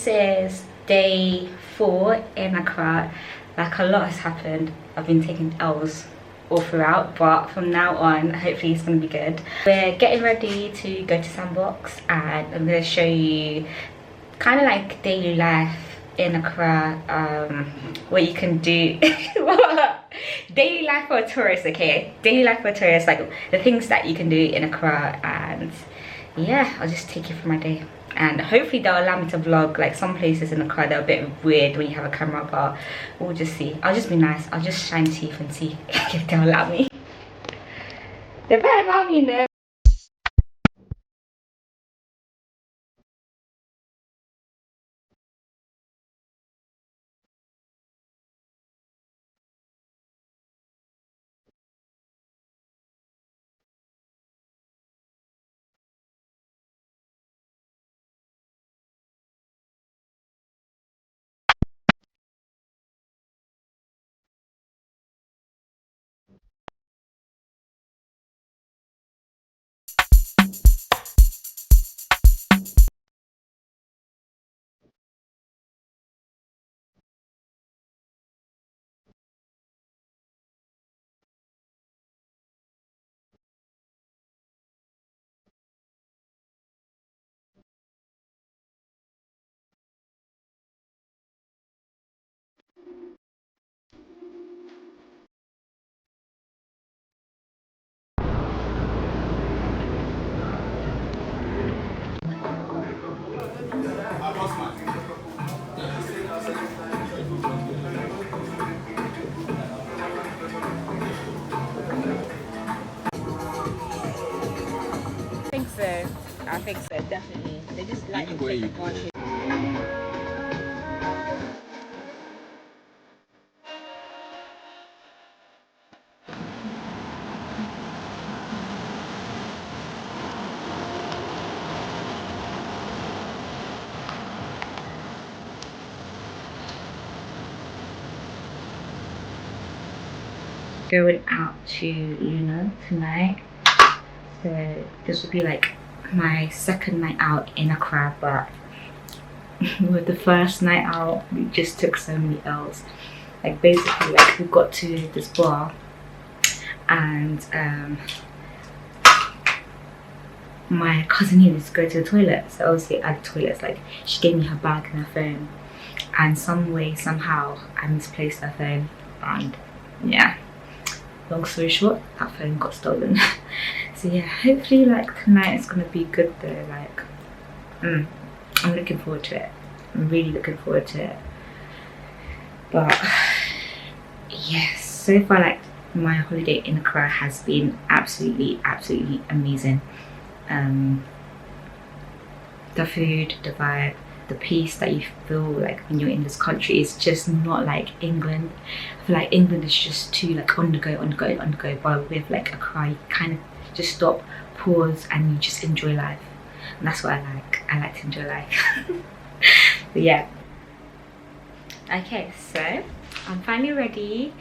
is day 4 in Accra. Like, a lot has happened. I've been taking L's all throughout, but from now on hopefully it's going to be good. We're getting ready to go to Sandbox, and I'm going to show you kind of like daily life in Accra, what you can do. Daily life for a tourist, okay? Daily life for a tourist, like the things that you can do in Accra. And yeah, I'll just take you for my day, and hopefully they'll allow me to vlog. Like, some places in Accra, they're a bit weird when you have a camera, but we'll just see. I'll just be nice, I'll just shine teeth and see if they'll allow me. They better allow me, no. I think so, definitely. They just like to take advantage. Going out to Luna tonight, so this will be like my second night out in Accra, but with the first night out we just took so many L's. Like, basically, like, we got to this bar, and my cousin needed to go to the toilet, so obviously at the toilet, like, she gave me her bag and her phone, and some way, somehow, I misplaced her phone, and yeah, long story short, that phone got stolen. So yeah, hopefully, like, tonight is gonna be good though. Like, I'm looking forward to it. I'm really looking forward to it. But yes, so far, like, my holiday in Accra has been absolutely amazing. The food, the vibe, the peace that you feel like when you're in this country is just not like England. I feel like England is just too like on the go, but with like Accra, you kind of just stop, pause, and you just enjoy life. And that's what I like. I like to enjoy life. But yeah, okay, so I'm finally ready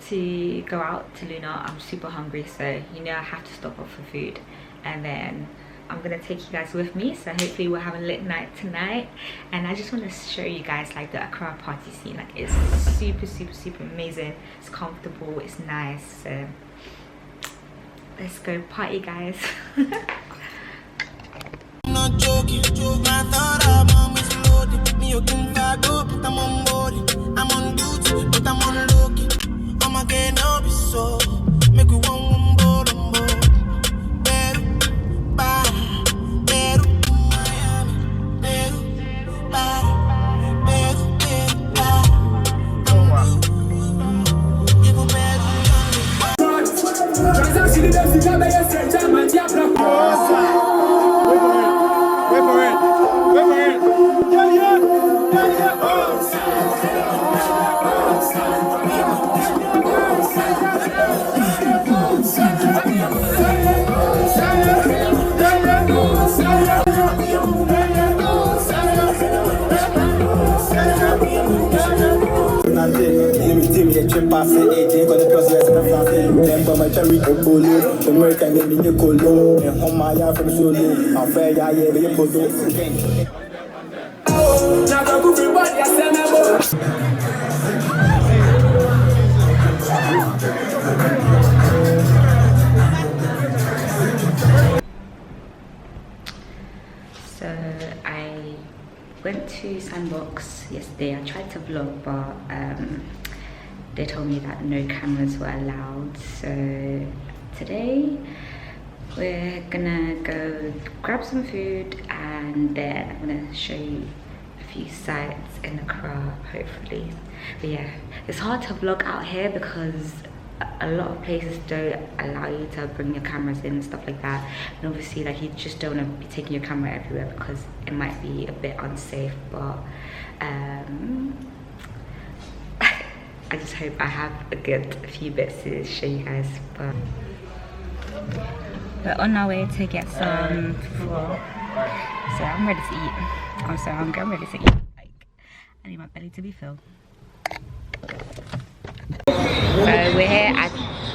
to go out to Luna. I'm super hungry, so you know I have to stop off for food, and then I'm gonna take you guys with me. So hopefully we'll have a lit night tonight, and I just want to show you guys like the Accra party scene. Like, it's super amazing. It's comfortable, it's nice. So let's go party, guys. I'm not joking, I thought I'm always loaded. Me, you can back up, but I'm on board. I'm on duty, but I'm on low-key. I'm again, I'll be so. Make we one board. So I went to Sandbox yesterday. I tried to vlog, but they told me that no cameras were allowed. So today we're gonna go grab some food and then I'm gonna show you a few sights in Accra, hopefully. But yeah, it's hard to vlog out here because a lot of places don't allow you to bring your cameras in and stuff like that, and obviously like you just don't want to be taking your camera everywhere because it might be a bit unsafe. But I just hope I have a good few bits to show you guys. But we're on our way to get some food, so I'm ready to eat. I'm so hungry, I'm ready to eat. Like, I need my belly to be filled. So we're here at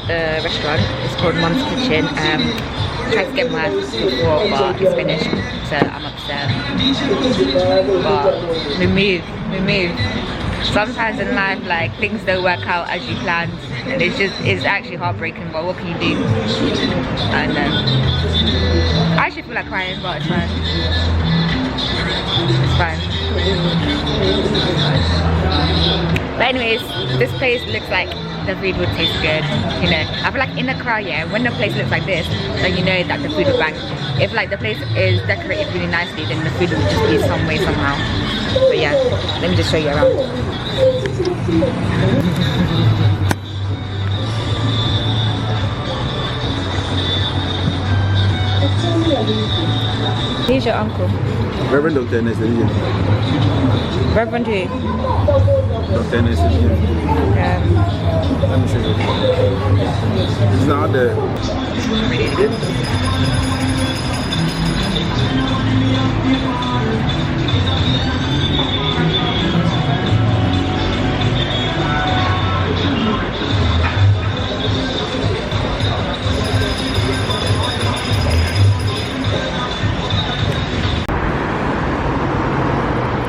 the restaurant. It's called Mum's Kitchen. Tried to get my before, but it's finished, so I'm upset. But we move. Sometimes in life, like, things don't work out as you planned, and it's actually heartbreaking. But what can you do? I know. I actually feel like crying, but it's fine. It's fine. But anyways, this place looks like the food would taste good, you know. I feel like in Accra, yeah, when the place looks like this, then you know that the food will bang. If like the place is decorated really nicely, then the food will just be some way somehow. But yeah, let me just show you around. Here's your uncle. Reverend Dr. Nestor. Reverend who? Dr. Nestor. Okay. Let me show you. It's not there.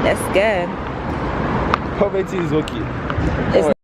That's good. Poverty is okay. It's